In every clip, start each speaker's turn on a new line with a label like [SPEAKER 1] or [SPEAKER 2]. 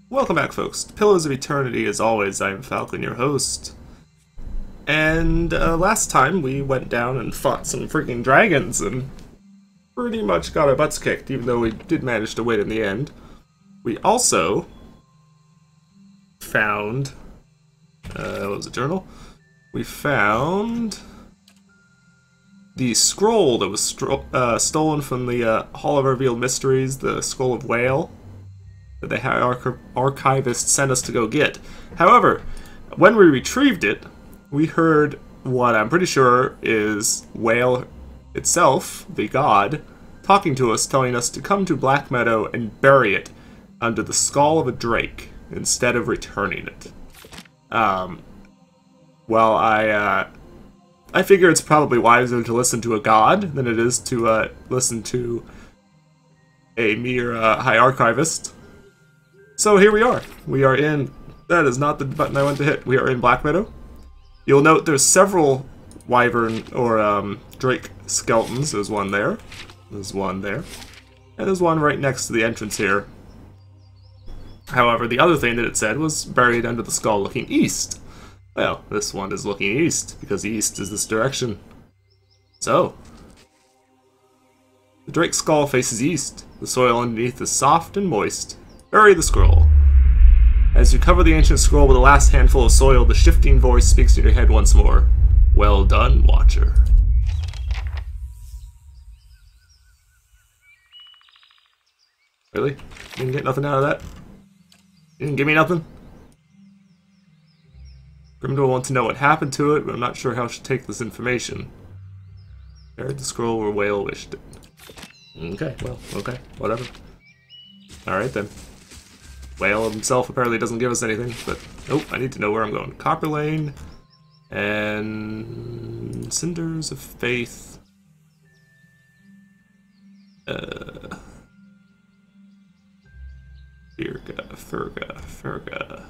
[SPEAKER 1] Welcome back, folks. To Pillars of Eternity, as always, I am Falcon, your host. And last time we went down and fought some freaking dragons and pretty much got our butts kicked, even though we did manage to win in the end. We also found... what was it, journal? We found the scroll that was stolen from the Hall of Revealed Mysteries, the Scroll of Whale, that the archivist sent us to go get. However, when we retrieved it, we heard what I'm pretty sure is Whale itself, the god, talking to us, telling us to come to Black Meadow and bury it under the skull of a drake instead of returning it. Well, I figure it's probably wiser to listen to a god than it is to listen to a mere high archivist. So here we are. We are in... That is not the button I went to hit. We are in Black Meadow. You'll note there's several wyvern or drake skeletons. There's one there. There's one there. And there's one right next to the entrance here. However, the other thing that it said was buried under the skull looking east. Well, this one is looking east, because east is this direction. So, the drake's skull faces east. The soil underneath is soft and moist. Bury the scroll. As you cover the ancient scroll with the last handful of soil, the shifting voice speaks in your head once more. Well done, Watcher. Really? You didn't get nothing out of that? You didn't give me nothing? Grimdor wants to know what happened to it, but I'm not sure how I should take this information. Buried the scroll where Whale wished it. Okay, well, okay, whatever. Alright then. Whale himself apparently doesn't give us anything, but nope, I need to know where I'm going. Copper Lane and Cinders of Faith. Ferga.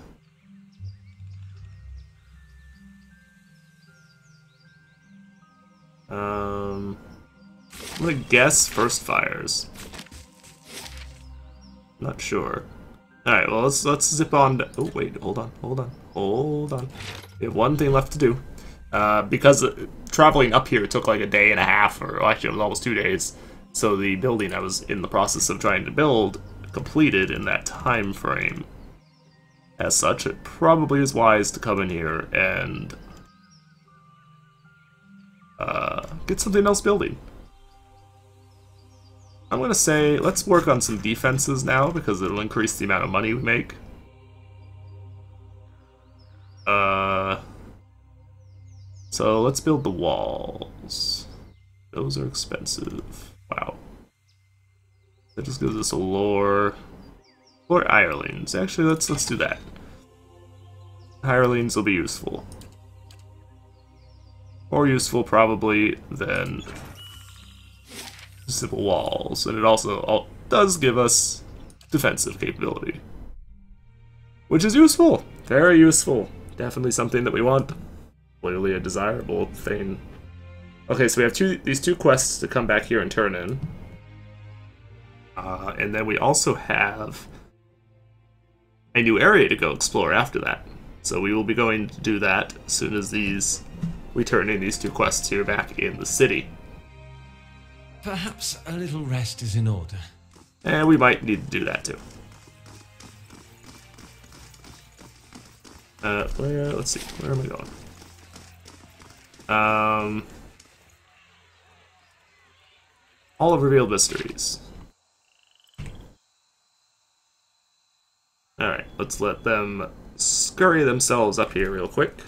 [SPEAKER 1] I'm gonna guess First Fires. Not sure. Alright, well let's zip on to, oh wait, hold on. We have one thing left to do. Because traveling up here took like a day and a half, or actually it was almost 2 days. So the building I was in the process of trying to build completed in that time frame. As such, it probably is wise to come in here and get something else building. I'm gonna say, let's work on some defenses now, because it'll increase the amount of money we make. So let's build the walls. Those are expensive. Wow. That just gives us a lore. Lore hirelings. Actually, let's do that. Hirelings will be useful. More useful, probably, than simple walls, and it also does give us defensive capability, which is useful, very useful, definitely something that we want, clearly a desirable thing. Okay, so we have these two quests to come back here and turn in, and then we also have a new area to go explore after that, so we will be going to do that as soon as we turn in these two quests here back in the city.
[SPEAKER 2] Perhaps a little rest is in order.
[SPEAKER 1] And we might need to do that too. Let's see, where am I going? Hall of Revealed Mysteries. Alright, let's let them scurry themselves up here real quick.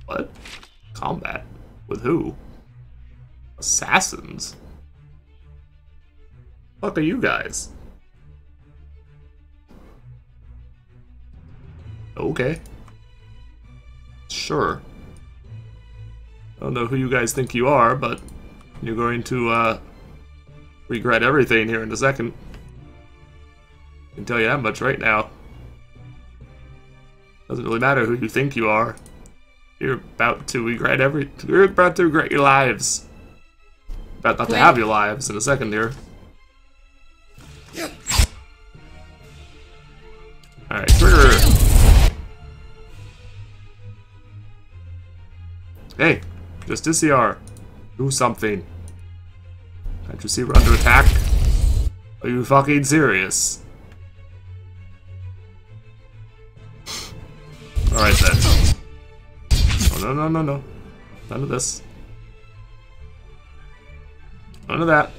[SPEAKER 1] What? Combat? With who? Assassins? What are you guys? Okay. Sure. I don't know who you guys think you are, but you're going to regret everything here in a second. I can tell you that much right now. Doesn't really matter who you think you are. You're about to regret You're about to regret your lives. About not to have your lives in a second here. Alright, trigger! Hey, Justiciar, do something. Can't you see we're under attack? Are you fucking serious? Alright then. Oh, no, no, no, no. None of this. None of that.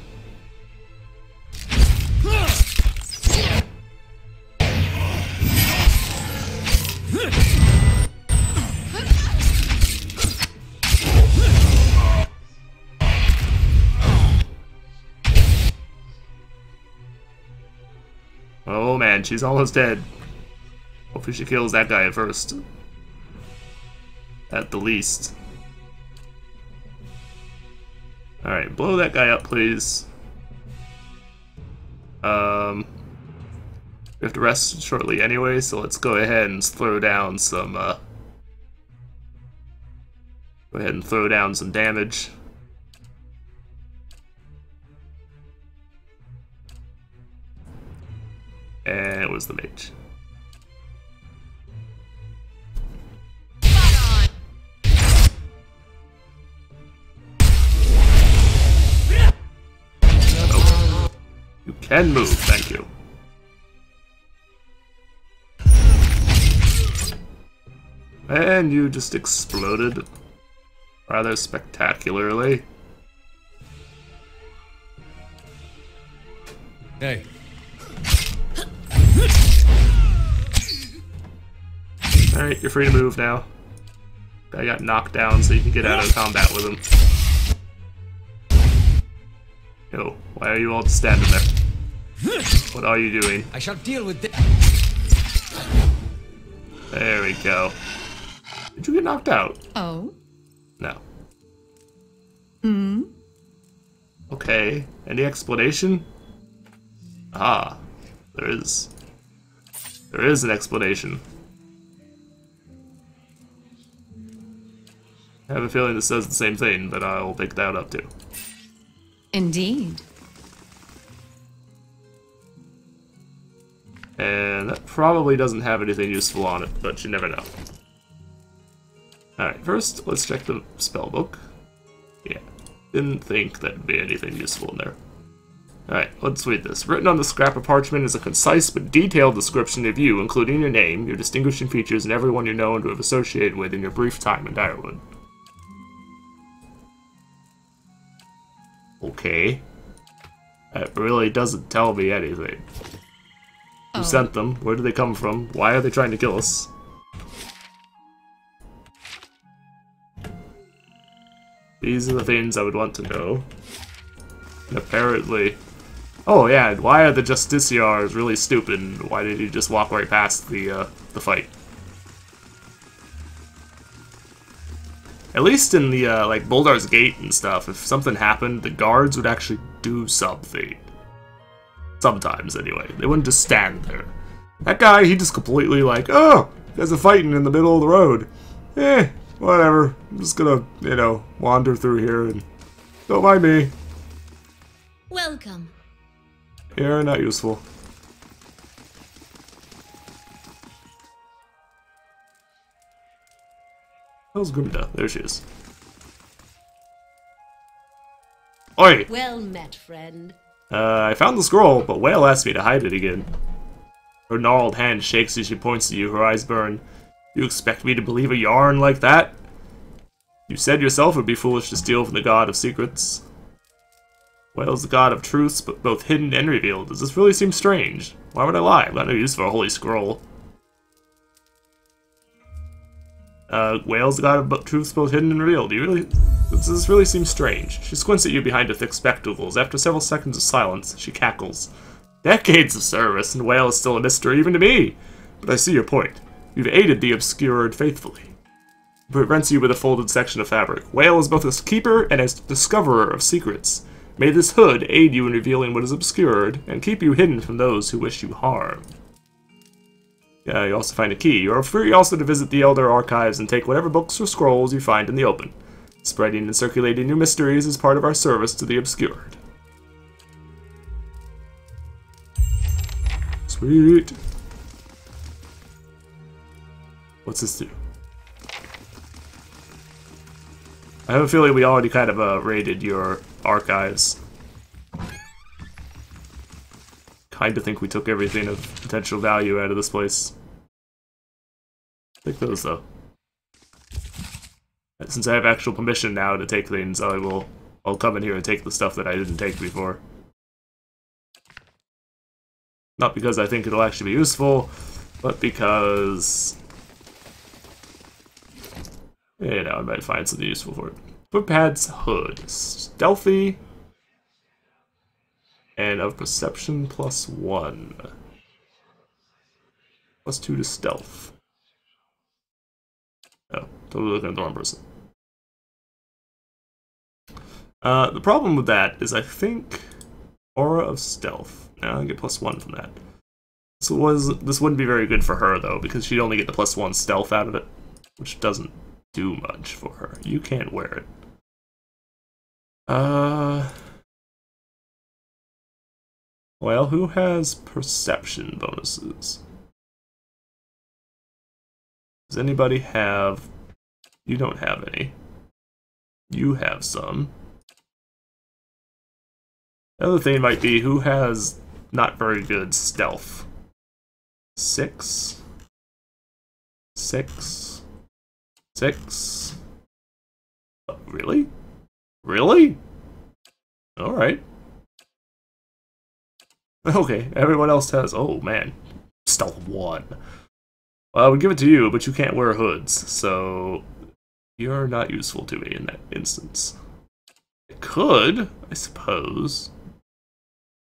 [SPEAKER 1] Oh man, she's almost dead. Hopefully she kills that guy at first. At the least. Alright, blow that guy up, please. We have to rest shortly anyway, so let's go ahead and throw down some, go ahead and throw down some damage. And it was the mage. Oh. You can move, thank you. And you just exploded rather spectacularly.
[SPEAKER 2] Hey.
[SPEAKER 1] Alright, you're free to move now. Guy got knocked down so you can get out of combat with him. Yo, why are you all just standing there? What are you doing?
[SPEAKER 2] I shall deal with this.
[SPEAKER 1] There we go. Did you get knocked out?
[SPEAKER 3] Oh?
[SPEAKER 1] No.
[SPEAKER 3] Hmm?
[SPEAKER 1] Okay, any explanation? Ah, there is. There is an explanation. I have a feeling this says the same thing, but I'll pick that up too.
[SPEAKER 3] Indeed.
[SPEAKER 1] And that probably doesn't have anything useful on it, but you never know. Alright, first, let's check the spellbook. Yeah, didn't think there'd be anything useful in there. Alright, let's read this. Written on the scrap of parchment is a concise but detailed description of you, including your name, your distinguishing features, and everyone you know and to have associated with in your brief time in Direwood. Okay. That really doesn't tell me anything. Who sent them? Where did they come from? Why are they trying to kill us? These are the things I would want to know. And apparently... Oh yeah, why are the Justiciars really stupid? Why did he just walk right past the fight? At least in the, like, Boldar's Gate and stuff, if something happened, the guards would actually do something. Sometimes, anyway. They wouldn't just stand there. That guy, he just completely like, oh, you guys are fighting in the middle of the road. Eh, whatever. I'm just gonna, you know, wander through here and don't mind me.
[SPEAKER 4] Welcome.
[SPEAKER 1] You're not useful. How's Grimda? There she is. Oi!
[SPEAKER 4] Well met, friend.
[SPEAKER 1] I found the scroll, but Whale asked me to hide it again. Her gnarled hand shakes as she points to you, her eyes burn. You expect me to believe a yarn like that? You said yourself it would be foolish to steal from the god of secrets. Whale's the god of truths, but both hidden and revealed. Does this really seem strange? Why would I lie? I've got no use for a holy scroll. Whale's the god of truths, both hidden and revealed. Do you really... Does this really seem strange? She squints at you behind her thick spectacles. After several seconds of silence, she cackles. Decades of service, and Whale is still a mystery even to me. But I see your point. You've aided the obscured faithfully. It presents you with a folded section of fabric. Whale is both a keeper and a discoverer of secrets. May this hood aid you in revealing what is obscured, and keep you hidden from those who wish you harm. Yeah, you also find a key. You are free also to visit the Elder Archives and take whatever books or scrolls you find in the open. Spreading and circulating new mysteries is part of our service to the obscured. Sweet. What's this do? I have a feeling we already kind of raided your archives. Kind of think we took everything of potential value out of this place. Take those though. Since I have actual permission now to take things, I'll come in here and take the stuff that I didn't take before. Not because I think it'll actually be useful, but because, you know, I might find something useful for it. Footpad's hood. Stealthy. And of perception +1. +2 to stealth. Oh, totally looking at the wrong person. The problem with that is I think aura of stealth. Now I get +1 from that. This wouldn't be very good for her though, because she'd only get the +1 stealth out of it, which doesn't do much for her. You can't wear it. Well, who has perception bonuses? Does anybody have... You don't have any. You have some. The other thing might be who has not very good stealth. 6? 6? 6? Oh, really? Really? Alright. Okay, everyone else has... Oh, man. Stealth 1. Well, I would give it to you, but you can't wear hoods, so... You're not useful to me in that instance. I could, I suppose.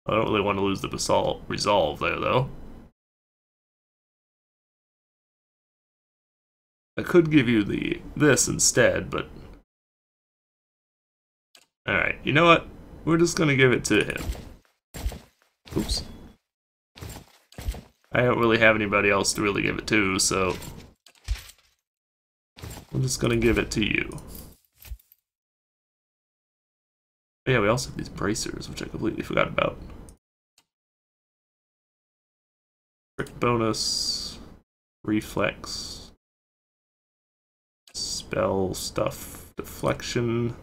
[SPEAKER 1] I don't really want to lose the resolve there, though. I could give you this instead, but... Alright, you know what? We're just gonna give it to him. Oops. I don't really have anybody else to really give it to, so... I'm just gonna give it to you. Oh, yeah, we also have these bracers, which I completely forgot about. Crit bonus, reflex, spell stuff, deflection.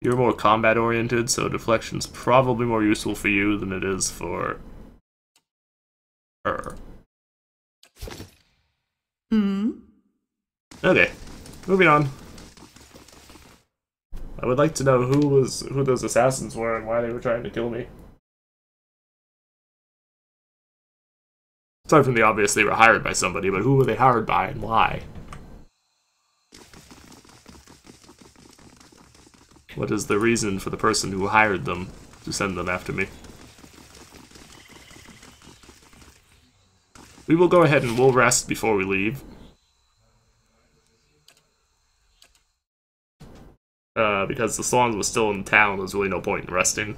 [SPEAKER 1] You're more combat oriented, so deflection's probably more useful for you than it is for her. Okay, moving on. I would like to know who those assassins were and why they were trying to kill me. Aside from the obvious they were hired by somebody, but who were they hired by and why? What is the reason for the person who hired them to send them after me? We will go ahead and we'll rest before we leave. Because the Swans was still in town, there's really no point in resting.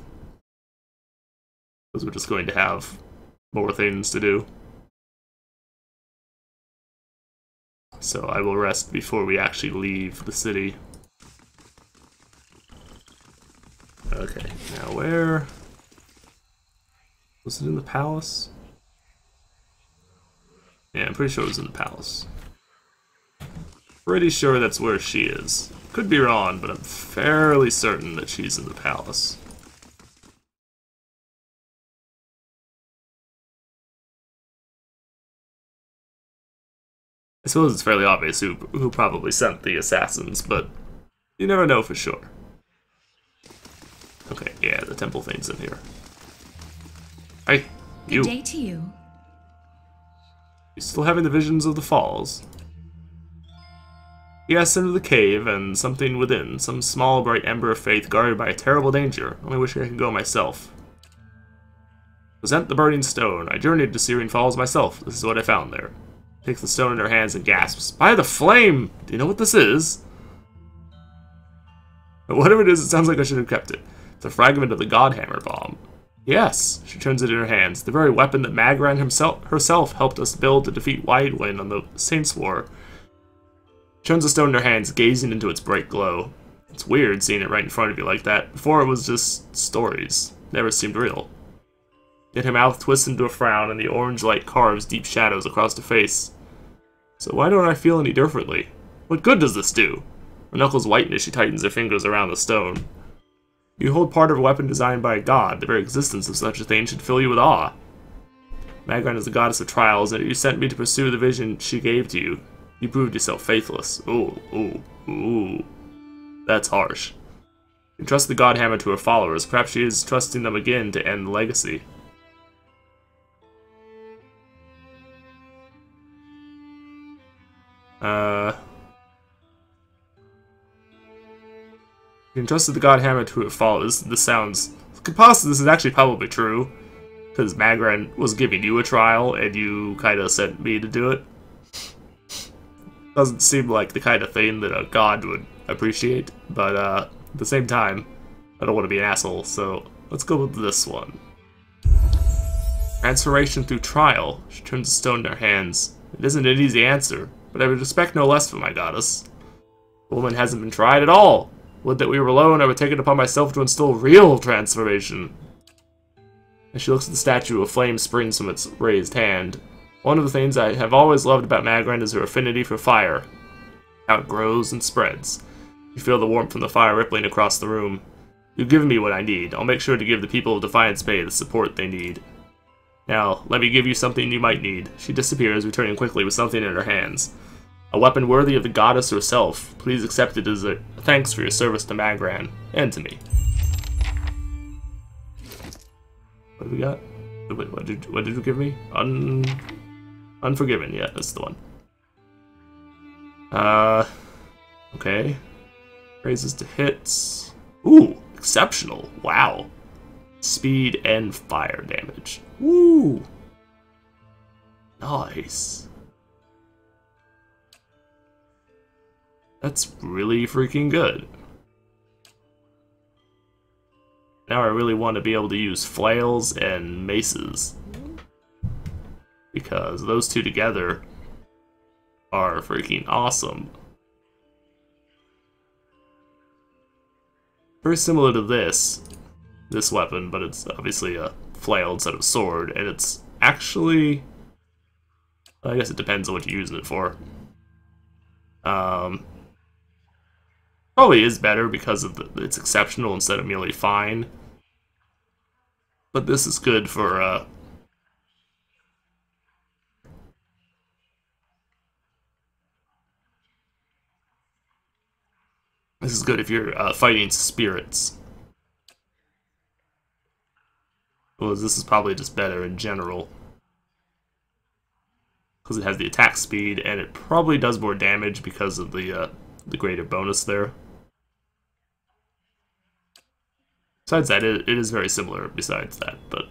[SPEAKER 1] Because we're just going to have more things to do. So I will rest before we actually leave the city. Okay, now where... Was it in the palace? Yeah, I'm pretty sure it was in the palace. Pretty sure that's where she is. Could be wrong, but I'm fairly certain that she's in the palace. I suppose it's fairly obvious who probably sent the assassins, but you never know for sure. Okay, yeah, the temple thing's in here. Hey, you.
[SPEAKER 3] Good day to you.
[SPEAKER 1] You still having the visions of the falls? Yes, into the cave, and something within. Some small, bright ember of faith guarded by a terrible danger. Only wish I could go myself. Present the burning stone. I journeyed to Searing Falls myself. This is what I found there. Takes the stone in her hands and gasps. By the flame! Do you know what this is? But whatever it is, it sounds like I should have kept it. It's a fragment of the Godhammer bomb. Yes, she turns it in her hands. The very weapon that Magran herself helped us build to defeat Widewind on the Saints' War. Turns the stone in her hands, gazing into its bright glow. It's weird seeing it right in front of you like that. Before it was just stories. Never seemed real. Yet her mouth twists into a frown, and the orange light carves deep shadows across her face. So why don't I feel any differently? What good does this do? Her knuckles whiten as she tightens her fingers around the stone. You hold part of a weapon designed by a god. The very existence of such a thing should fill you with awe. Magran is the goddess of trials, and you sent me to pursue the vision she gave to you. You proved yourself faithless. Ooh. That's harsh. You entrust the god hammer to her followers. Perhaps she is trusting them again to end the legacy. You entrusted the god hammer to her followers. This sounds... This is actually probably true. Because Magran was giving you a trial, and you kind of sent me to do it. Doesn't seem like the kind of thing that a god would appreciate, but at the same time, I don't want to be an asshole, so let's go with this one. Transformation through trial. She turns the stone in her hands. It isn't an easy answer, but I would expect no less from my goddess. The woman hasn't been tried at all. Would that we were alone, I would take it upon myself to instill real transformation. As she looks at the statue, a flame springs from its raised hand. One of the things I have always loved about Magran is her affinity for fire. How it grows and spreads. You feel the warmth from the fire rippling across the room. You've given me what I need. I'll make sure to give the people of Defiance Bay the support they need. Now, let me give you something you might need. She disappears, returning quickly with something in her hands. A weapon worthy of the goddess herself. Please accept it as a thanks for your service to Magran, and to me. What do we got? Wait, what did you give me? Unforgiven, yeah, that's the one. Okay. Raises to hits. Ooh, exceptional. Wow. Speed and fire damage. Woo! Nice. That's really freaking good. Now I really want to be able to use flails and maces. Because those two together are freaking awesome. Very similar to this weapon, but it's obviously a flail instead of sword, and it's actually... I guess it depends on what you're using it for. Probably is better because of it's exceptional instead of merely fine. But this is good for, this is good if you're fighting spirits. Well, this is probably just better in general. Because it has the attack speed, and it probably does more damage because of the greater bonus there. Besides that, it is very similar besides that, but...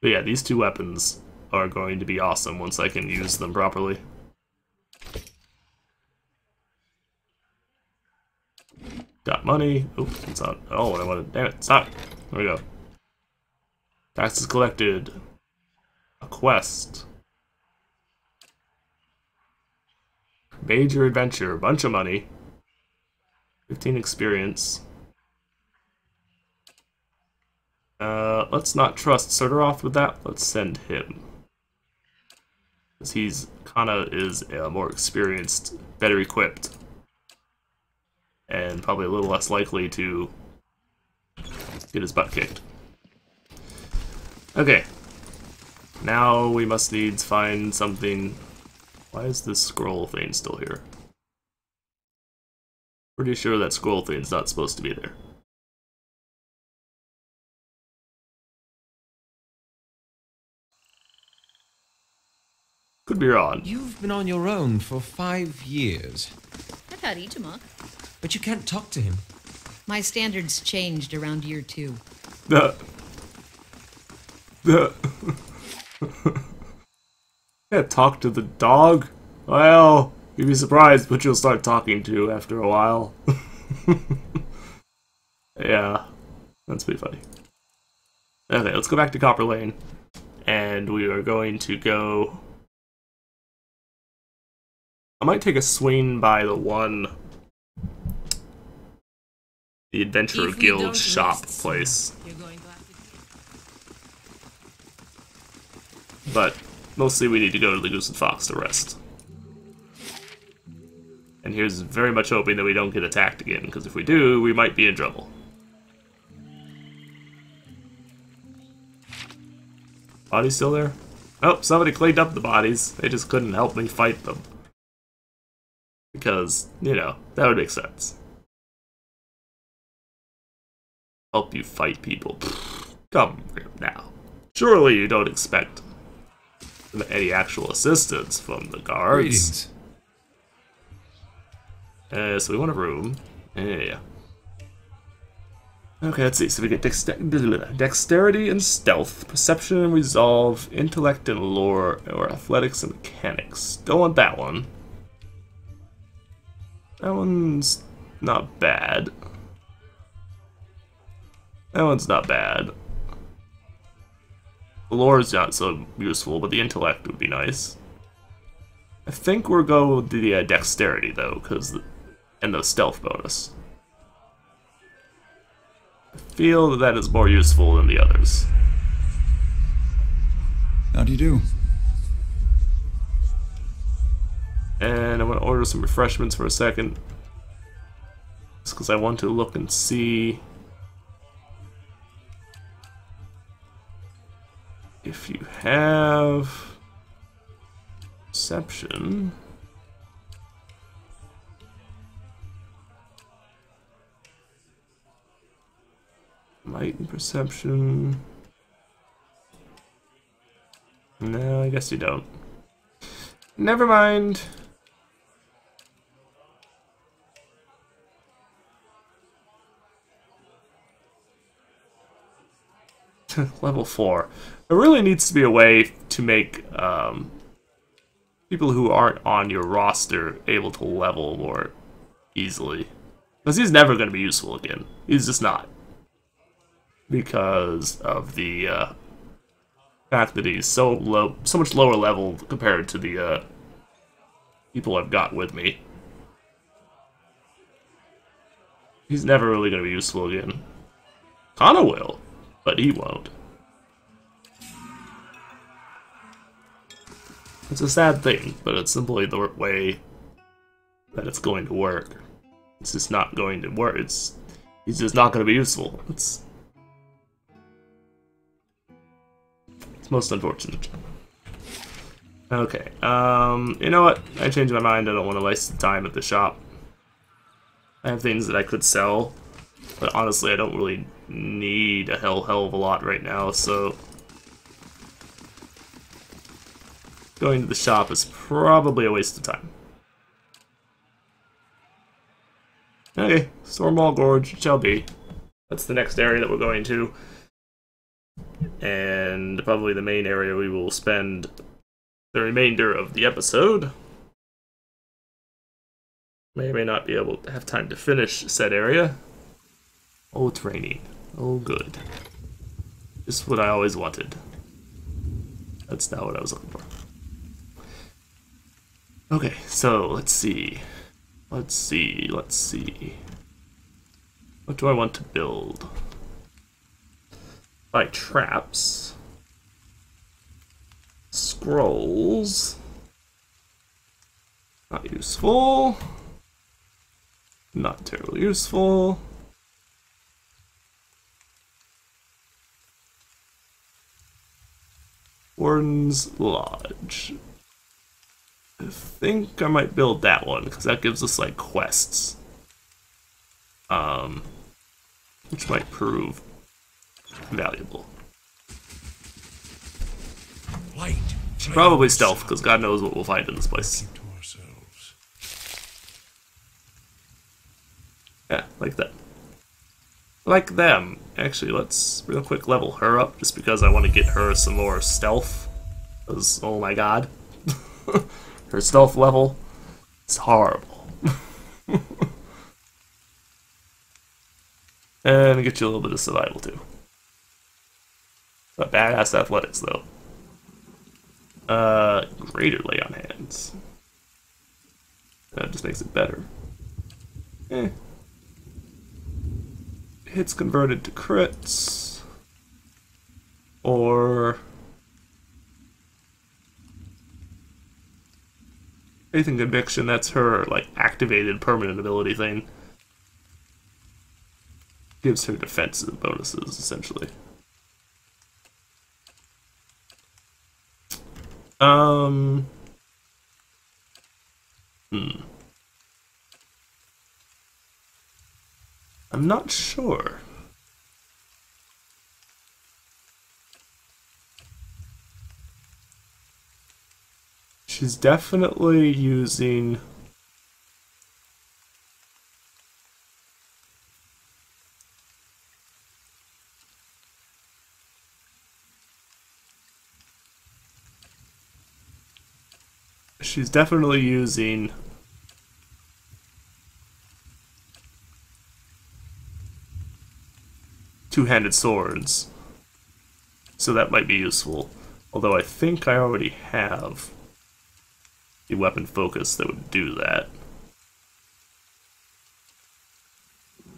[SPEAKER 1] But yeah, these two weapons are going to be awesome once I can use them properly. Got money. Oops, it's not all what I wanted. Damn it, stop. There we go. Taxes collected. A quest. Major adventure. A bunch of money. 15 experience. Let's not trust Surderoth with that. Let's send him. Because he's kinda is more experienced, better equipped. And probably a little less likely to get his butt kicked. Okay. Now we must needs find something. Why is this scroll thing still here? Pretty sure that scroll thing's not supposed to be there. Could be wrong.
[SPEAKER 2] You've been on your own for 5 years.
[SPEAKER 4] I've had Itamok.
[SPEAKER 2] But you can't talk to him.
[SPEAKER 3] My standards changed around year 2.
[SPEAKER 1] Yeah, talk to the dog? Well, you'd be surprised what you'll start talking to after a while. Yeah, that's pretty funny. Okay, let's go back to Copper Lane. And we are going to go... I might take a swing by the Adventurer Guild shop place. but mostly we need to go to the Goose and Fox to rest. And here's very much hoping that we don't get attacked again, because if we do, we might be in trouble. Bodies still there? Oh, somebody cleaned up the bodies. They just couldn't help me fight them. Because, you know, that would make sense. Help you fight people. Come now. Surely you don't expect any actual assistance from the guards.
[SPEAKER 2] Greetings.
[SPEAKER 1] So we want a room. Yeah. Okay, let's see. So we get dexterity and stealth, perception and resolve, intellect and lore, or athletics and mechanics. Go on that one. That one's not bad. That one's not bad. The lore is not so useful, but the intellect would be nice. I think we're going with the dexterity though, and the stealth bonus. I feel that is more useful than the others.
[SPEAKER 5] How do you do?
[SPEAKER 1] And I'm going to order some refreshments for a second. Just because I want to look and see if you have perception. Might and perception. No, I guess you don't. Never mind. Level 4. There really needs to be a way to make people who aren't on your roster able to level more easily. Because he's never going to be useful again. He's just not. Because of the fact that he's so much lower level compared to the people I've got with me. He's never really going to be useful again. Kana will, but he won't. It's a sad thing, but it's simply the way that it's going to work. It's just not going to work. He's just not going to be useful. It's most unfortunate. Okay, you know what? I changed my mind. I don't want to waste the time at the shop. I have things that I could sell, but honestly, I don't really need a hell of a lot right now, so going to the shop is probably a waste of time. Okay, Stormwall Gorge shall be. That's the next area that we're going to. And probably the main area we will spend the remainder of the episode. May or may not be able to have time to finish said area. Oh, it's raining. Oh, good. Just what I always wanted. That's not what I was looking for. Okay, so let's see. Let's see. What do I want to build? Buy traps. Scrolls. Not useful. Not terribly useful. Warden's Lodge. I think I might build that one, because that gives us, like, quests. Which might prove valuable.
[SPEAKER 6] Light.
[SPEAKER 1] Probably stealth, because God knows what we'll find in this place.
[SPEAKER 6] To ourselves.
[SPEAKER 1] Yeah, like that. Like them. Actually, let's real quick level her up, just because I want to get her some more stealth. Because, oh my god. Her stealth level is horrible. And get you a little bit of survival too. But badass athletics though. Greater lay on hands. That just makes it better. Hits converted to crits. Or Faith and Conviction, that's her, like, activated permanent ability thing. Gives her defensive bonuses, essentially. I'm not sure. She's definitely using... She's definitely using... two-handed swords. So that might be useful. Although I think I already have the weapon focus that would do that.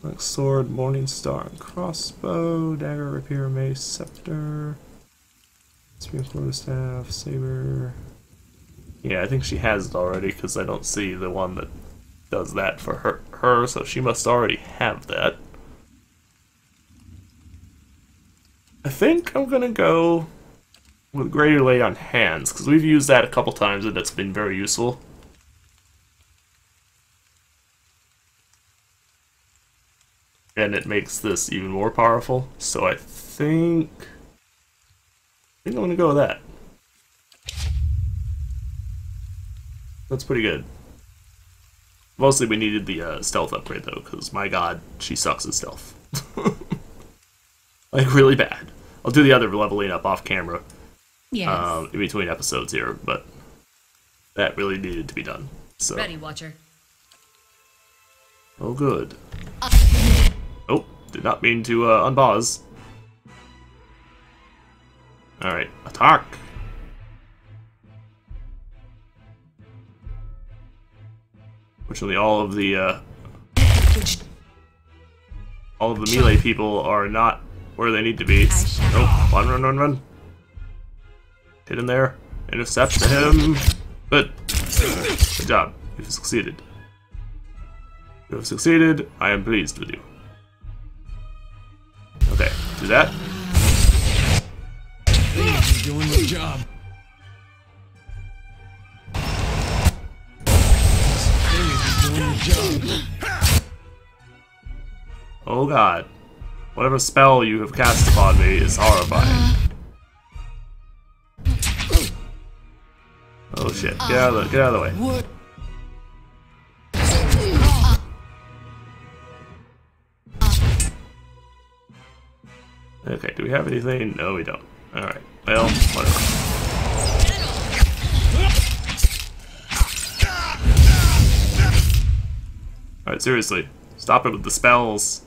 [SPEAKER 1] Like sword, morning star, and crossbow, dagger, rapier, mace, scepter, spear, quarterstaff, saber. Yeah, I think she has it already because I don't see the one that does that for her, so she must already have that. I think I'm gonna go with Greater Lay on Hands, because we've used that a couple times and it's been very useful. And it makes this even more powerful, so I think I'm gonna go with that. That's pretty good. Mostly we needed the stealth upgrade though, because my god, she sucks at stealth. Like, really bad. I'll do the other leveling up off camera.
[SPEAKER 3] Yes.
[SPEAKER 1] In between episodes here, but that really needed to be done. So.
[SPEAKER 3] Ready, Watcher.
[SPEAKER 1] Oh, good. Oh, did not mean to unpause. Alright, attack! Fortunately, all of the melee people are not where they need to be. Oh, run. Hit him there. Intercept him. Good. Good job. You've succeeded. You have succeeded. I am pleased with you. Okay, do that.
[SPEAKER 2] He's doing the job. He's doing the job.
[SPEAKER 1] Oh god. Whatever spell you have cast upon me is horrifying. Oh shit, get out of the way.
[SPEAKER 2] What?
[SPEAKER 1] Okay, do we have anything? No, we don't. Alright, well, whatever. Alright, seriously. Stop it with the spells.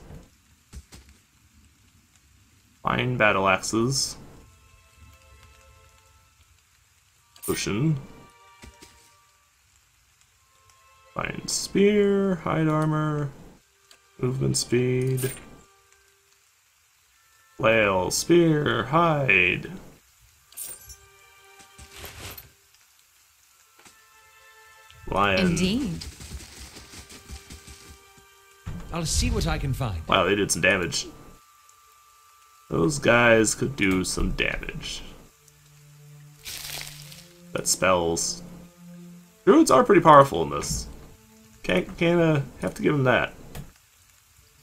[SPEAKER 1] Fine battle axes. Potion. Fine spear, hide armor, movement speed. Flail, spear, hide. Lion.
[SPEAKER 3] Indeed.
[SPEAKER 2] I'll see what I can find.
[SPEAKER 1] Wow, they did some damage. Those guys could do some damage. That spells. Druids are pretty powerful in this. Can't have to give them that.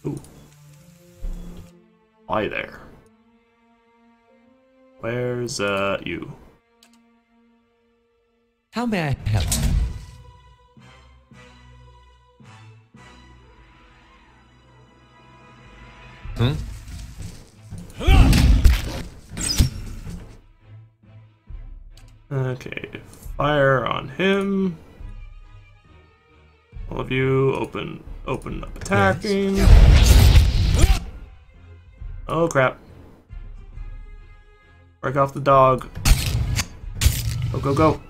[SPEAKER 1] Ooh. Why there? Where's you?
[SPEAKER 2] How may I help? Hmm?
[SPEAKER 1] Okay, fire on him. All of you, open up attacking. Oh crap. Break off the dog. Go.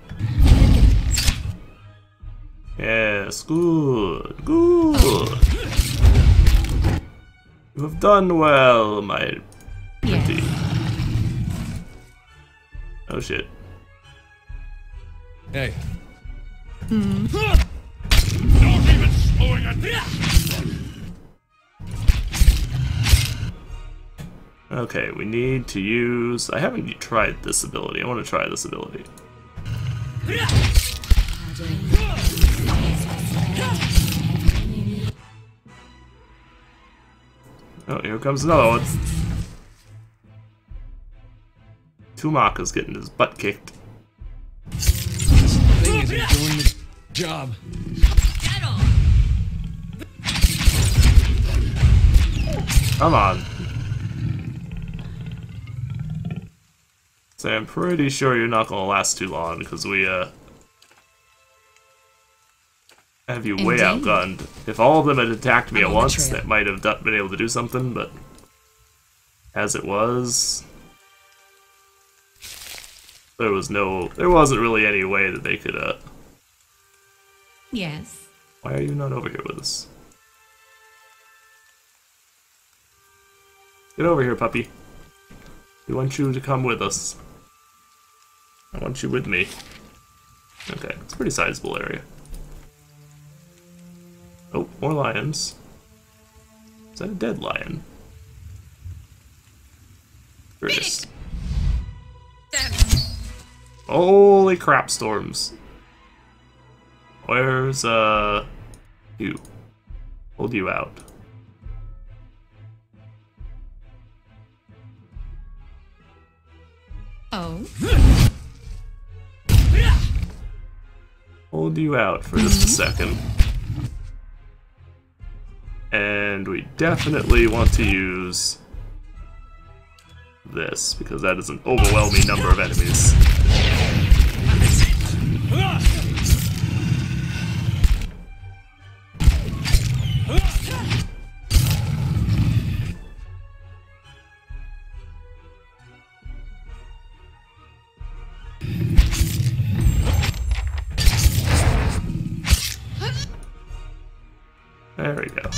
[SPEAKER 1] Yes, good. You have done well, my pretty. Oh shit.
[SPEAKER 2] Hey.
[SPEAKER 6] Not even slowing a
[SPEAKER 1] Okay, we need to use... I haven't tried this ability. I want to try this ability. Oh, here comes another one. Tumak is getting his butt kicked.
[SPEAKER 2] This thing isn't doing the job.
[SPEAKER 1] Come on. So I'm pretty sure you're not gonna last too long because we have you way
[SPEAKER 3] Indeed.
[SPEAKER 1] outgunned. If all of them had attacked me
[SPEAKER 3] I'm
[SPEAKER 1] at
[SPEAKER 3] on the
[SPEAKER 1] once,
[SPEAKER 3] trail.
[SPEAKER 1] that might have been able to do something, but as it was, there wasn't really any way that they could,
[SPEAKER 3] Yes.
[SPEAKER 1] Why are you not over here with us? Get over here, puppy. We want you to come with us. I want you with me. Okay, it's a pretty sizable area. Oh, more lions. Is that a dead lion? There it is. Holy crap, storms. Where's, you? Hold you out.
[SPEAKER 3] Oh.
[SPEAKER 1] Hold you out for just a second. And we definitely want to use this, because that is an overwhelming number of enemies. There we go.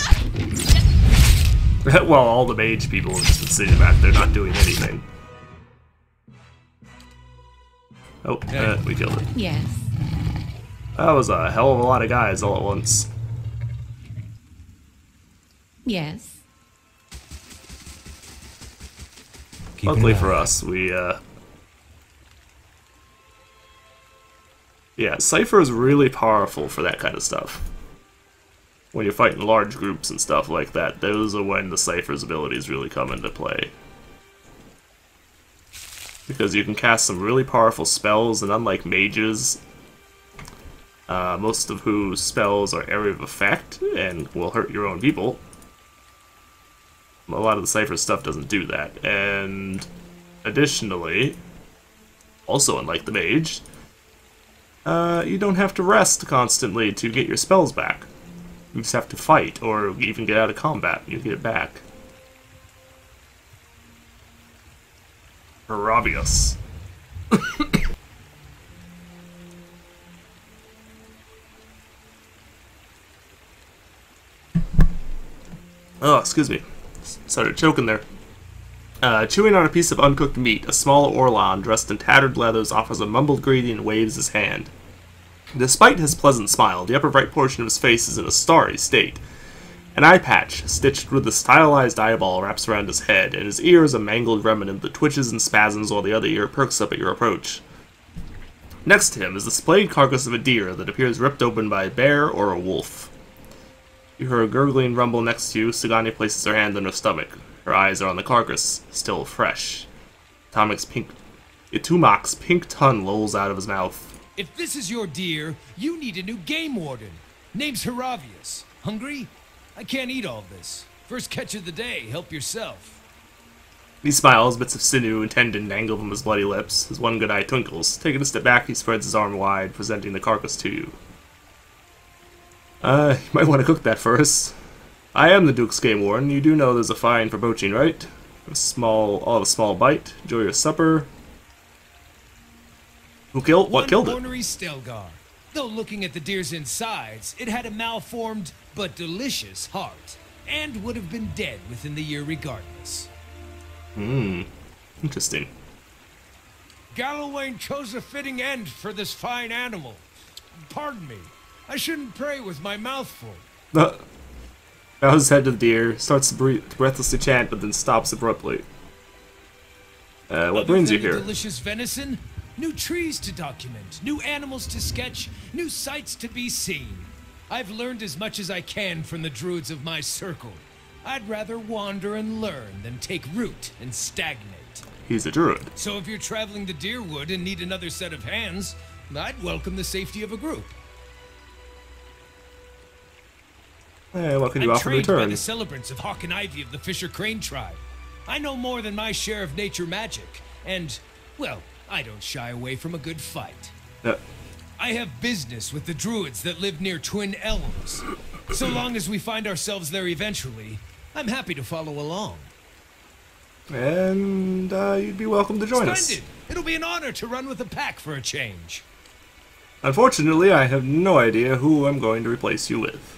[SPEAKER 1] Well, all the mage people have just been sitting back there not doing anything. Oh, we killed it.
[SPEAKER 3] Yes.
[SPEAKER 1] That was a hell of a lot of guys all at once.
[SPEAKER 3] Yes.
[SPEAKER 2] Keep an
[SPEAKER 1] Luckily
[SPEAKER 2] eye
[SPEAKER 1] for
[SPEAKER 2] on
[SPEAKER 1] us, we, yeah, Cypher is really powerful for that kind of stuff. When you're fighting large groups and stuff like that, those are when the Cypher's abilities really come into play. Because you can cast some really powerful spells, and unlike mages, most of whose spells are area of effect and will hurt your own people, a lot of the Cypher stuff doesn't do that. And additionally, also unlike the mage, you don't have to rest constantly to get your spells back. You just have to fight, or even get out of combat. You get it back. Arabius. Oh, excuse me. Started choking there. Chewing on a piece of uncooked meat, a small Orlan dressed in tattered leathers offers a mumbled greeting and waves his hand. Despite his pleasant smile, the upper right portion of his face is in a starry state. An eye patch, stitched with a stylized eyeball, wraps around his head, and his ear is a mangled remnant that twitches and spasms while the other ear perks up at your approach. Next to him is the splayed carcass of a deer that appears ripped open by a bear or a wolf. You hear a gurgling rumble next to you. Sagani places her hand on her stomach. Her eyes are on the carcass, still fresh. Itumak's pink tongue lolls out of his mouth.
[SPEAKER 2] If this is your deer, you need a new game warden. Name's Heravius. Hungry? I can't eat all this. First catch of the day, help yourself.
[SPEAKER 1] He smiles, bits of sinew and tendon dangle from his bloody lips. His one good eye twinkles. Taking a step back, he spreads his arm wide, presenting the carcass to you. You might want to cook that first. I am the Duke's game warden. You do know there's a fine for poaching, right? I'll have a small bite. Enjoy your supper. What killed it?
[SPEAKER 2] Ornery Stelgar. Though looking at the deer's insides, it had a malformed but delicious heart, and would have been dead within the year regardless.
[SPEAKER 1] Interesting.
[SPEAKER 2] Gallowayne chose a fitting end for this fine animal. pardon me. I shouldn't pray with my mouth full.
[SPEAKER 1] Bows his head to the deer, starts to breathlessly chant, but then stops abruptly. What brings you here?
[SPEAKER 2] Delicious venison, new trees to document, new animals to sketch, new sights to be seen. I've learned as much as I can from the druids of my circle. I'd rather wander and learn than take root and stagnate.
[SPEAKER 1] He's a druid.
[SPEAKER 2] So if you're traveling to Deerwood and need another set of hands, I'd welcome the safety of a group.
[SPEAKER 1] What can you offer in
[SPEAKER 2] I'm trained by
[SPEAKER 1] return?
[SPEAKER 2] the celebrants of Hawk and Ivy of the Fisher Crane tribe. I know more than my share of nature magic, and, well, I don't shy away from a good fight. I have business with the druids that live near Twin Elms. So long as we find ourselves there eventually, I'm happy to follow along.
[SPEAKER 1] And you'd be welcome to join us.
[SPEAKER 2] Splendid! It'll be an honor to run with the pack for a change.
[SPEAKER 1] Unfortunately, I have no idea who I'm going to replace you with.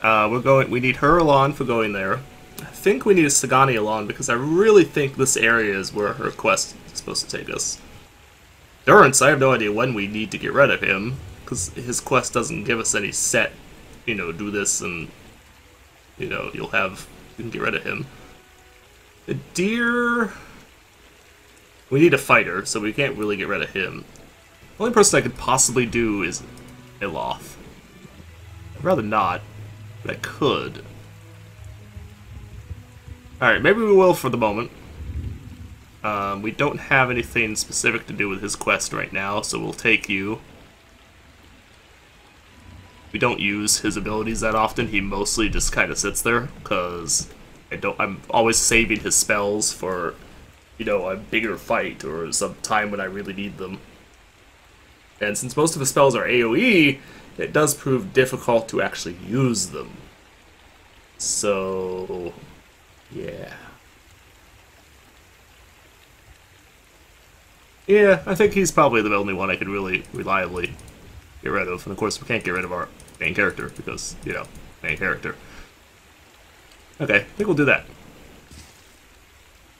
[SPEAKER 1] We need her Alon for going there. I think we need a Sagani Alon because I really think this area is where her quest is supposed to take us. Durance, I have no idea when we need to get rid of him, because his quest doesn't give us any set, do this and, you can get rid of him. The deer... We need a fighter, so we can't really get rid of him. The only person I could possibly do is Iloth. I'd rather not, but I could. Alright, maybe we will for the moment. We don't have anything specific to do with his quest right now, so we'll take you. We don't use his abilities that often. He mostly just kind of sits there, because I'm always saving his spells for, a bigger fight or some time when I really need them. And since most of his spells are AoE, it does prove difficult to actually use them. So, yeah. Yeah, I think he's probably the only one I could really reliably get rid of. And of course, we can't get rid of our main character because, main character. Okay, I think we'll do that.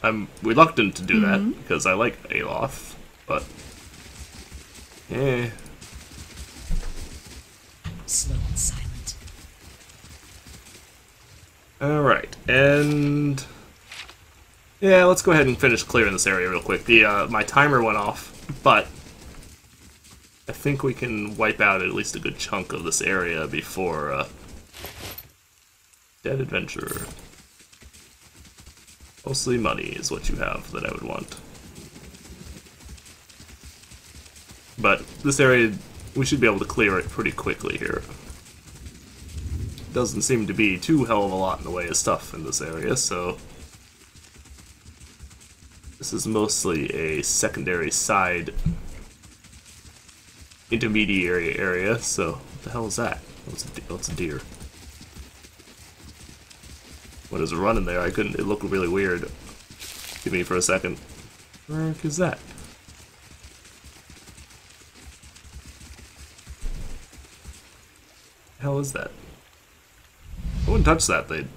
[SPEAKER 1] I'm reluctant to do that because I like Aloth, but... yeah.
[SPEAKER 3] Slow and silent.
[SPEAKER 1] Alright, and... yeah, let's go ahead and finish clearing this area real quick. My timer went off, but I think we can wipe out at least a good chunk of this area before Dead Adventurer. Mostly money is what you have that I would want. But this area, we should be able to clear it pretty quickly here. Doesn't seem to be too hell of a lot in the way of stuff in this area, so... this is mostly a secondary side intermediary area, so what the hell is that? What's a deer? What is running there? It looked really weird. Give me for a second. Where the heck is that? The hell is that? I wouldn't touch that thing.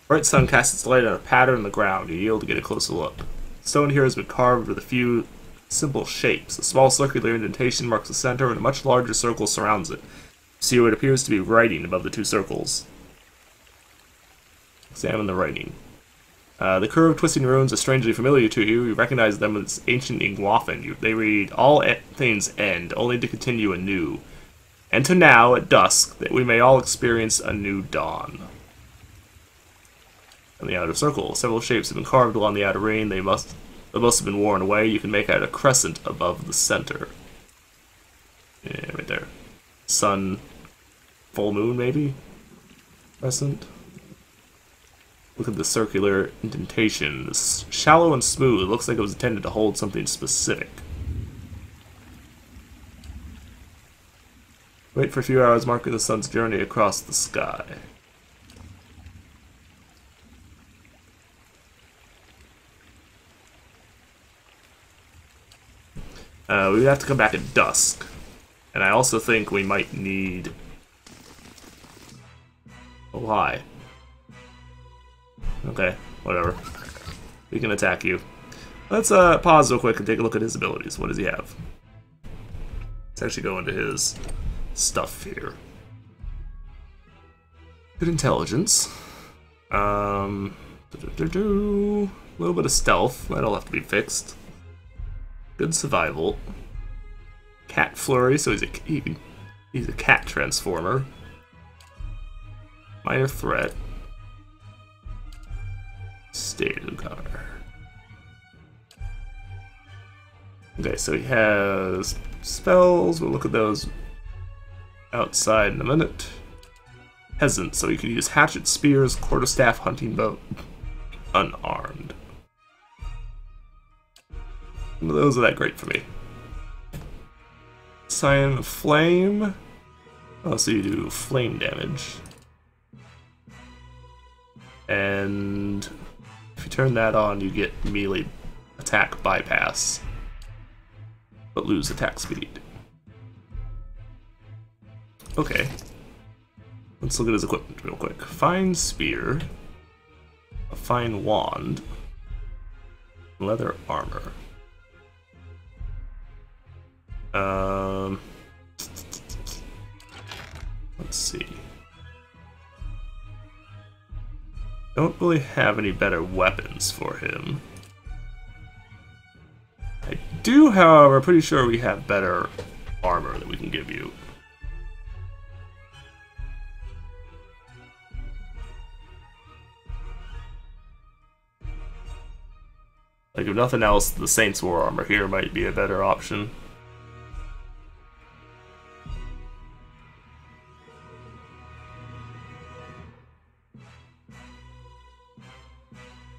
[SPEAKER 1] Bright sun casts its light on a pattern in the ground. You yield to get a closer look. The stone here has been carved with a few simple shapes. A small circular indentation marks the center, and a much larger circle surrounds it. See what appears to be writing above the two circles. Examine the writing. The curved, twisting runes are strangely familiar to you. You recognize them as ancient Ingwafan. They read, "All things end, only to continue anew. Enter now, at dusk, that we may all experience a new dawn." In the outer circle, several shapes have been carved along the outer ring. They must have been worn away. You can make out a crescent above the center. Yeah, right there. Sun, full moon, maybe? Crescent. Look at the circular indentation. It's shallow and smooth. It looks like it was intended to hold something specific. Wait for a few hours, marking the sun's journey across the sky. We have to come back at dusk. And I also think we might need... oh, hi. Okay, whatever. We can attack you. Let's pause real quick and take a look at his abilities. What does he have? Let's actually go into his stuff here. Good intelligence. A little bit of stealth. That'll have to be fixed. Good survival. Cat flurry, so he's a cat transformer. Minor threat. State of guard. Okay, so he has spells. We'll look at those outside in a minute. Peasant, so you can use hatchet, spears, quarterstaff, hunting bow, unarmed. None of those are that great for me. Sign of Flame. Oh, so you do flame damage. And if you turn that on, you get melee attack bypass, but lose attack speed. Okay. Let's look at his equipment real quick. Fine spear, a fine wand, leather armor. Let's see. Don't really have any better weapons for him. I do, however, pretty sure we have better armor that we can give you. Like, if nothing else, the Saints War armor here might be a better option.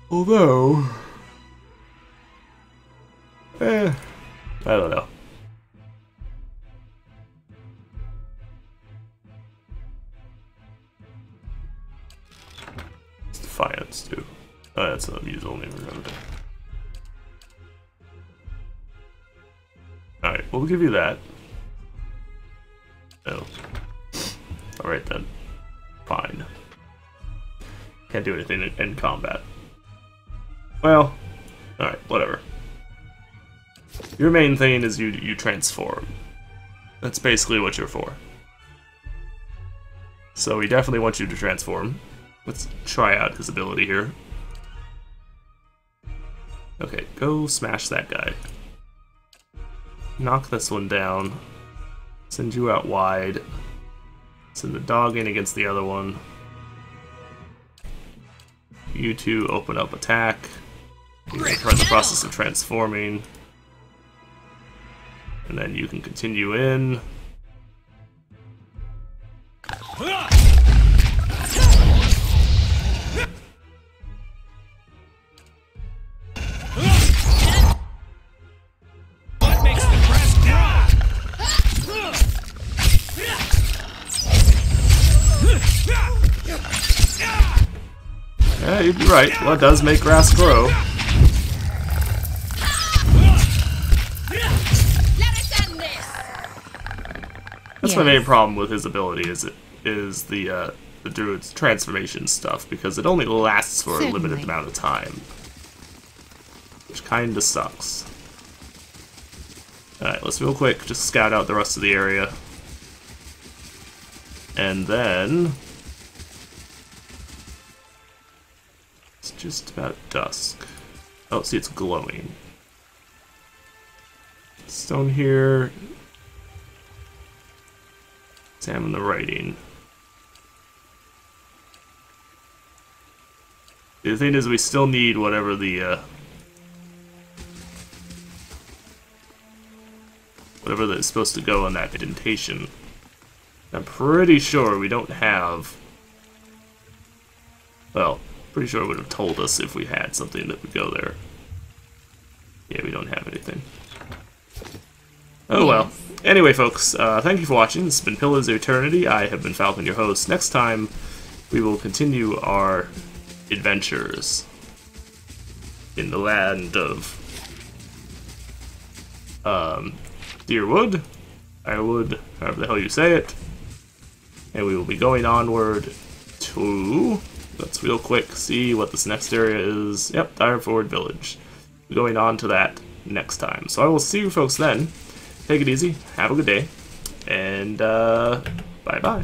[SPEAKER 1] Although... I don't know. It's Defiance, too. Oh, that's an unusual name, remember. Alright, we'll give you that. Oh. Alright then. Fine. Can't do anything in combat. Well, alright, whatever. Your main thing is you transform. That's basically what you're for. So we definitely want you to transform. Let's try out his ability here. Okay, go smash that guy. Knock this one down. Send you out wide. Send the dog in against the other one. You two open up attack. You can try the process of transforming. And then you can continue in.
[SPEAKER 2] What makes the grass grow?
[SPEAKER 1] Yeah, you'd be right. Blood does make grass grow. That's my main problem with his ability, is the Druid's transformation stuff, because it only lasts for a limited amount of time. Which kinda sucks. Alright, let's real quick just scout out the rest of the area. And then... it's just about dusk. Oh, see, it's glowing. Stone here. Examine the writing. The thing is, we still need whatever the whatever that's supposed to go in that indentation. I'm pretty sure we don't have. Well, pretty sure it would have told us if we had something that would go there. Yeah, we don't have anything. Oh well. Anyway, folks, thank you for watching. This has been Pillars of Eternity. I have been Falcon, your host. Next time, we will continue our adventures in the land of Deerwood, Ironwood, however the hell you say it. And we will be going onward to... let's real quick see what this next area is. Yep, Direford Village. We're going on to that next time. So I will see you folks then. take it easy, have a good day, and bye-bye.